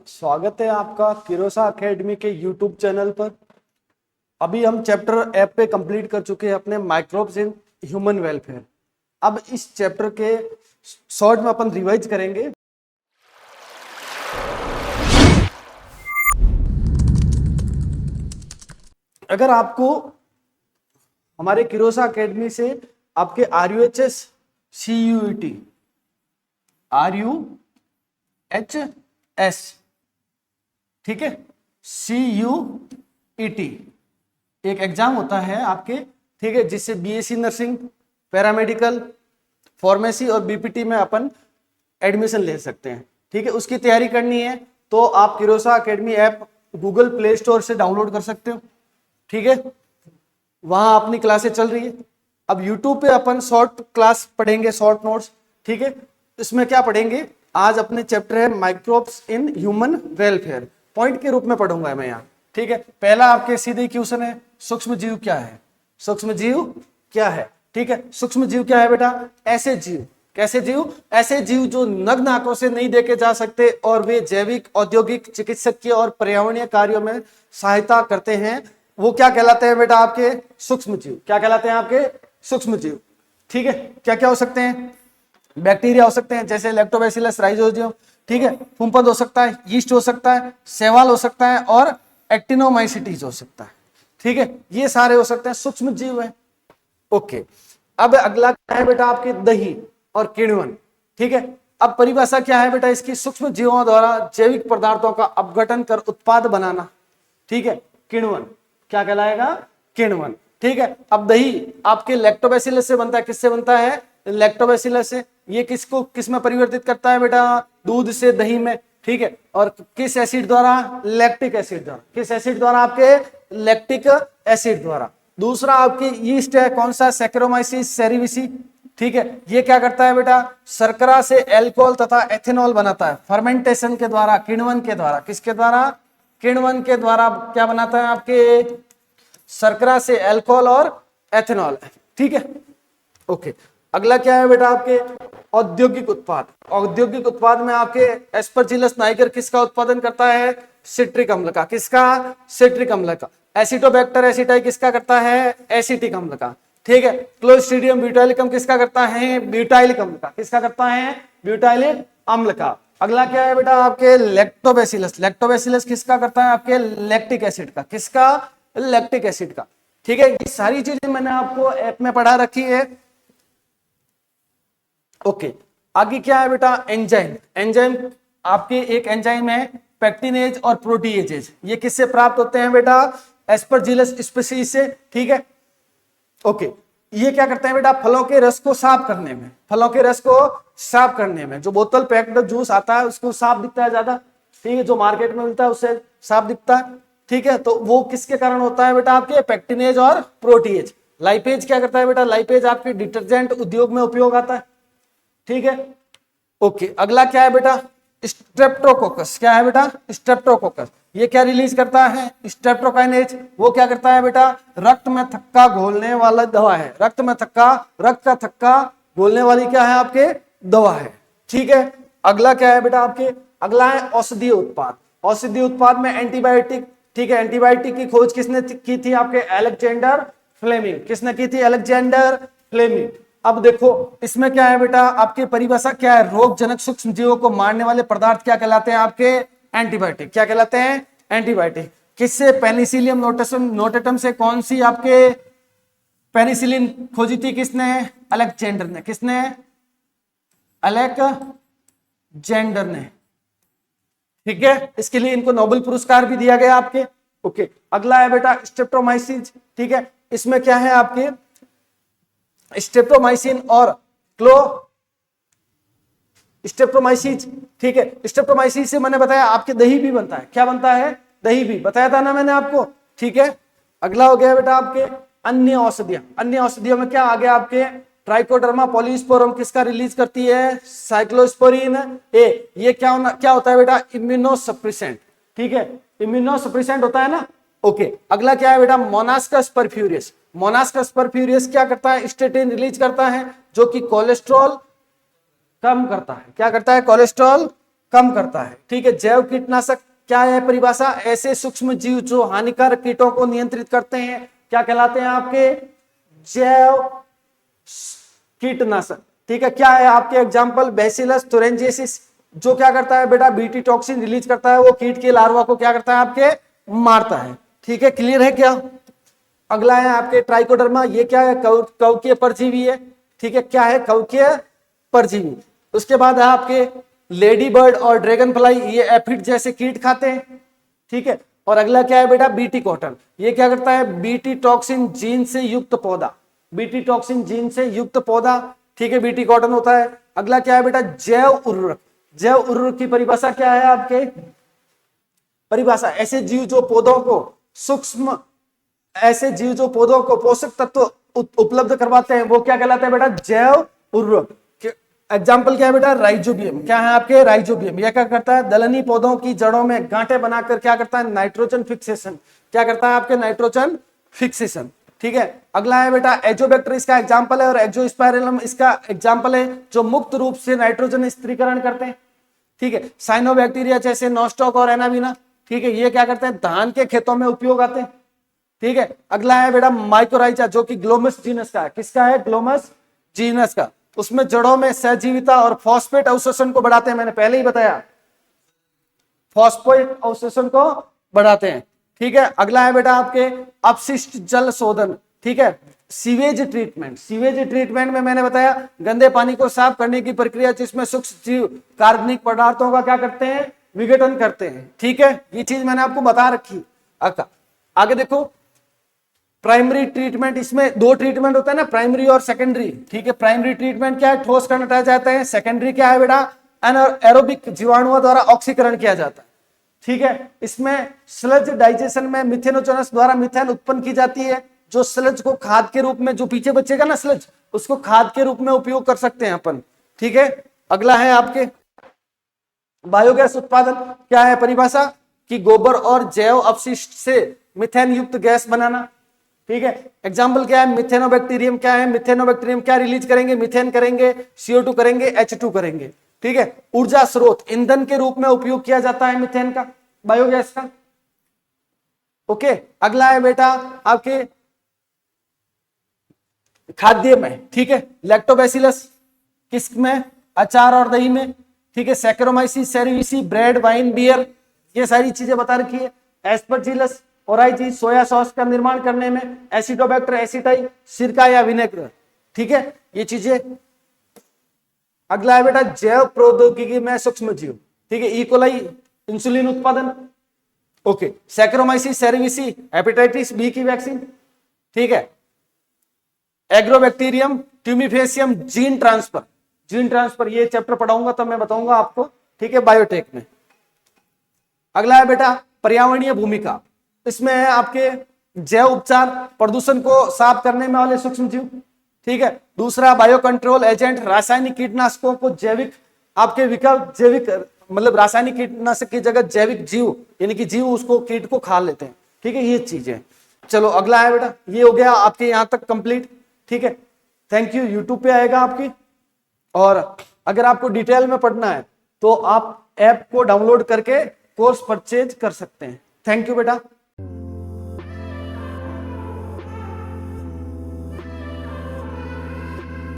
स्वागत है आपका किरोसा एकेडमी के यूट्यूब चैनल पर। अभी हम चैप्टर ऐप पे कंप्लीट कर चुके हैं अपने माइक्रोब्स इन ह्यूमन वेलफेयर। अब इस चैप्टर के शॉर्ट में अपन रिवाइज करेंगे। अगर आपको हमारे किरोसा एकेडमी से आपके RUHS CUET RUHS ठीक है CUET एक एग्जाम होता है आपके, ठीक है, जिससे BSc नर्सिंग, पैरामेडिकल, फार्मेसी और BPT में अपन एडमिशन ले सकते हैं। ठीक है, उसकी तैयारी करनी है तो आप किरोसा academy app Google Play Store से डाउनलोड कर सकते हो। ठीक है, वहां अपनी क्लासेस चल रही है। अब यूट्यूब पे अपन शॉर्ट क्लास पढ़ेंगे, शॉर्ट नोट्स। ठीक है, इसमें क्या पढ़ेंगे, आज अपने चैप्टर है microbes in human welfare. Point के रूप में पढ़ूंगा मैं यहाँ। ठीक है, पहला आपके सीधे क्वेश्चन है, सूक्ष्म जीव क्या है? सूक्ष्म जीव क्या है? ठीक है, सूक्ष्म जीव क्या है बेटा? ऐसे जीव, कैसे जीव? ऐसे जीव जो नग्न आंखों से नहीं देखे जा सकते और वे जैविक, औद्योगिक, चिकित्सकीय और पर्यावरणीय कार्यों में सहायता करते हैं, वो क्या कहलाते हैं बेटा? आपके सूक्ष्म जीव। क्या कहलाते हैं? आपके सूक्ष्म जीव। ठीक है, क्या क्या हो सकते हैं? बैक्टीरिया हो सकते हैं जैसे लैक्टोबैसिलस राइजोजियम, ठीक है, फुंफद हो सकता है, यीस्ट हो सकता है, शैवाल हो सकता है और एक्टिनोमाइसिटीज हो सकता है। ठीक है, ये सारे हो सकते हैं, सूक्ष्म जीव है। ओके, अब अगला क्या है बेटा? आपके दही और किण्वन। ठीक है, अब परिभाषा क्या है बेटा इसकी? सूक्ष्म जीवों द्वारा जैविक पदार्थों का अपघटन कर उत्पाद बनाना। ठीक है, किण्वन क्या कहलाएगा? किण्वन। ठीक है, अब दही आपके लैक्टोबैसिलस से बनता है। किससे बनता है? लैक्टोबैसिलस से। ये किसको किस में परिवर्तित करता है बेटा? दूध से दही में। ठीक है, और किस एसिड द्वारा? लैक्टिक एसिड द्वारा। किस एसिड द्वारा? आपके लैक्टिक एसिड द्वारा। दूसरा आपकी यीस्ट है, कौन सा? Saccharomyces cerevisiae. ठीक है, ये क्या करता है बेटा? शर्करा से एल्कोहल तथा एथेनॉल बनाता है फर्मेंटेशन के द्वारा, किण्वन के द्वारा। किसके द्वारा? किण्वन के द्वारा क्या बनाता है? आपके शर्करा से अल्कोहल और एथेनॉल। ठीक है, ओके। अगला क्या है बेटा? आपके औद्योगिक उत्पाद। औद्योगिक उत्पाद में आपके एस्परजिलस नाइगर किसका उत्पादन करता है? सिट्रिक अम्ल का। किसका? सिट्रिक अम्ल का। एसिटोबैक्टर एसिटाई किसका करता है? एसिटिक अम्ल का। ठीक है, क्लोस्ट्रीडियम ब्यूटाइलिकम किसका करता है? ब्यूटाइलिक अम्ल का। किसका करता है? ब्यूटाइलिक अम्ल का। अगला क्या है बेटा? आपके लैक्टोबैसिलस। लैक्टोबैसिलस किसका करता है? आपके लैक्टिक एसिड का। किसका? लैक्टिक एसिड का। ठीक है, ये सारी चीजें मैंने आपको ऐप में पढ़ा रखी है। ओके, आगे क्या है बेटा? एंजाइम। एंजाइम आपके एक एंजाइम है पेक्टिनेज और प्रोटीएजेज। ये किससे प्राप्त होते हैं बेटा? एस्परजिलस स्पीशीज से। ठीक है, ओके। ये क्या करते हैं बेटा? फलों के रस को साफ करने में। फलों के रस को साफ करने में जो बोतल पैक्ड जूस आता है उसको साफ दिखता है ज्यादा। ठीक है, जो मार्केट में मिलता है उससे साफ दिखता है। ठीक है, तो वो किसके कारण होता है बेटा? आपके पेक्टिनेज और प्रोटीएज। लाइपेज क्या करता है बेटा? लाइपेज आपके डिटर्जेंट उद्योग में उपयोग आता है। ठीक है, ओके। अगला क्या है बेटा? स्ट्रेप्टोकोकस। क्या है बेटा? स्ट्रेप्टोकोकस। ये क्या रिलीज करता है? स्ट्रेप्टोकाइनेज। वो क्या करता है बेटा? रक्त में थक्का घोलने वाला दवा है। रक्त में थक्का, रक्त का थक्का घोलने वाली क्या है? आपके दवा है। ठीक है, अगला क्या है बेटा? आपके अगला है औषधीय उत्पाद। औषधीय उत्पाद में एंटीबायोटिक। ठीक है, एंटीबायोटिक की खोज किसने की थी? आपके अलेक्जेंडर फ्लेमिंग। किसने की थी? Alexander Fleming. अब देखो इसमें क्या है बेटा? आपकी परिभाषा क्या है? रोगजनक सूक्ष्म जीवों को मारने वाले पदार्थ क्या कहलाते हैं? आपके एंटीबायोटिक। क्या कहलाते हैं? एंटीबायोटिक। किससे? पेनिसिलियम नोटेटम से। कौन सी आपके पेनिसिलिन खोजी थी? किसने? अलेक्जेंडर ने। किसने? अलेक्जेंडर ने। ठीक है, इसके लिए इनको नोबेल पुरस्कार भी दिया गया आपके। ओके, अगला है बेटा स्ट्रेप्टोमाइसिन। ठीक है, इसमें क्या है? आपके स्ट्रेप्टोमाइसिन और स्ट्रेप्टोमाइसिन। ठीक है, स्ट्रेप्टोमाइसिन से मैंने बताया आपके दही भी बनता है। क्या बनता है? दही भी बताया था ना मैंने आपको। ठीक है, अगला हो गया बेटा आपके अन्य औषधियां। अन्य औषधियों में क्या आ गया? आपके ट्राइकोडर्मा पॉलीस्पोरम किसका रिलीज करती है? साइक्लोस्पोरिन ए। ये क्या होता है बेटा? इम्यूनोसप्रेसेंट। ठीक है, इम्यूनोसप्रेसेंट होता है ना। ओके, अगला क्या है बेटा? मोनास्कस परफ्यूरियस। मोनास्कस परफ्यूरियस क्या करता है? स्टेटिन रिलीज करता है जो कि कोलेस्ट्रॉल कम करता है। क्या करता है? कोलेस्ट्रॉल कम करता है। ठीक है, जैव कीटनाशक क्या है परिभाषा? ऐसे सूक्ष्म जीव जो हानिकारक कीटों को नियंत्रित करते हैं, क्या कहलाते हैं आपके? जैव कीटनाशक। ठीक है, क्या है आपके एग्जाम्पल? बैसिलस थुरिंजिएसिस, जो क्या करता है बेटा? बीटी टॉक्सिन रिलीज करता है, वो कीट के लार्वा को क्या करता है? आपके मारता है। ठीक है, क्लियर है क्या? अगला है आपके ट्राइकोडर्मा, ये क्या है? कवकीय परजीवी है। ठीक है, क्या है? कवकीय परजीवी। उसके बाद है आपके लेडी बर्ड और ड्रैगन फ्लाई, ये एफिड जैसे कीट खाते हैं। ठीक है, और अगला क्या है बेटा? बीटी कॉटन, ये क्या करता है? बीटी टॉक्सिन जीन से युक्त पौधा, बीटी टॉक्सिन जीन से युक्त पौधा। ठीक है, बीटी कॉटन होता है। अगला क्या है बेटा? जैव उर्वरक। जैव उर्वरक की परिभाषा क्या है आपके? परिभाषा ऐसे जीव जो पौधों को सूक्ष्म, ऐसे जीव जो पौधों को पोषक तत्व उपलब्ध करवाते हैं, वो क्या कहलाते हैं बेटा? जैव उर्वरक। एग्जाम्पल क्या है बेटा? राइजोबियम। क्या है आपके? राइजोबियम। यह क्या करता है? दलहनी पौधों की जड़ों में गांठें बनाकर क्या करता है? Nitrogen fixation. क्या करता है आपके? Nitrogen fixation. ठीक है, अगला है बेटा एजोबैक्टर, इसका एग्जाम्पल है, और एक्जोस्पाइरलम इसका एग्जाम्पल है, जो मुक्त रूप से नाइट्रोजन स्थिरीकरण करते हैं। ठीक है, साइनोबैक्टीरिया जैसे नोस्टॉक और एनाबिना। ठीक है, ये क्या करते हैं? धान के खेतों में उपयोग आते हैं। ठीक है, अगला है बेटा माइकोराइजा, जो कि ग्लोमस जीनस का है। किसका है? ग्लोमस जीनस का। उसमें जड़ों में सहजीविता और फॉस्फेट अवशोषण को बढ़ाते हैं, मैंने पहले ही बताया, फॉस्फेट अवशोषण को बढ़ाते हैं। ठीक है, अगला है बेटा आपके अपशिष्ट जल शोधन। ठीक है, सीवेज ट्रीटमेंट। सीवेज ट्रीटमेंट में मैंने बताया गंदे पानी को साफ करने की प्रक्रिया, जिसमें सूक्ष्म जीव कार्बनिक पदार्थों का क्या करते हैं? विघटन करते हैं। ठीक है, ये चीज मैंने आपको बता रखी। आगे देखो प्राइमरी ट्रीटमेंट, इसमें दो ट्रीटमेंट होता है ना, प्राइमरी और सेकेंडरी। ठीक है, प्राइमरी ट्रीटमेंट क्या है? ठोस कण हटाए जाते हैं। सेकेंडरी क्या है बेटा? एरोबिक जीवाणुओं द्वारा ऑक्सीकरण किया जाता है। ठीक है, इसमें स्लज डाइजेशन में मिथेनोजोनस द्वारा मिथेन उत्पन्न की जाती है, जो स्लज को खाद के रूप में, जो पीछे बचेगा ना स्लज, उसको खाद के रूप में उपयोग कर सकते हैं अपन। ठीक है, अगला है आपके बायोगैस उत्पादन। क्या है परिभाषा? कि गोबर और जैव अपशिष्ट से मिथेन युक्त गैस बनाना। ठीक है, एग्जाम्पल क्या है? मिथेनोबैक्टीरियम। क्या है? मिथेनोबैक्टीरियम क्या रिलीज करेंगे? मिथेन करेंगे, CO2 करेंगे, H2 करेंगे। ठीक है, ऊर्जा स्रोत, ईंधन के रूप में उपयोग किया जाता है मिथेन का, बायोगैस का। ओके, अगला है बेटा आपके खाद्य में। ठीक है, लैक्टोबैसिलस, किस में? अचार और दही में। ठीक है, Saccharomyces cerevisiae, bread, wine, beer, ये सारी चीजें बता रखी है। एस्परजिलस ओराइजी, सोया सॉस का निर्माण करने में। एसिडोबैक्टर एसिटाई, सिरका या विनेगर। ठीक है, ये चीजें। अगला है बेटा जैव प्रौद्योगिकी में सूक्ष्म जीव। ठीक है, इकोलाई, इंसुलिन उत्पादन। Okay, saccharomyces cerevisiae, hepatitis B की वैक्सीन। ठीक है, agrobacterium tumefaciens, gene transfer. Gene transfer ये चैप्टर पढ़ाऊंगा तब मैं बताऊंगा आपको। ठीक है, बायोटेक में। अगला है बेटा पर्यावरणीय भूमिका, इसमें है आपके जैव उपचार, प्रदूषण को साफ करने में वाले सूक्ष्म जीव। ठीक है, दूसरा बायो कंट्रोल एजेंट, रासायनिक कीटनाशकों को जैविक, आपके विकल्प जैविक, मतलब रासायनिक कीटनाशक की जगह जैविक जीव, यानी कि जीव उसको कीट को खा लेते हैं। ठीक है, ये चीजें। चलो अगला है बेटा, ये हो गया आपके यहां तक कंप्लीट। ठीक है, थैंक यू। यूट्यूब पे आएगा आपकी, और अगर आपको डिटेल में पढ़ना है तो आप ऐप को डाउनलोड करके कोर्स परचेज कर सकते हैं। थैंक यू बेटा।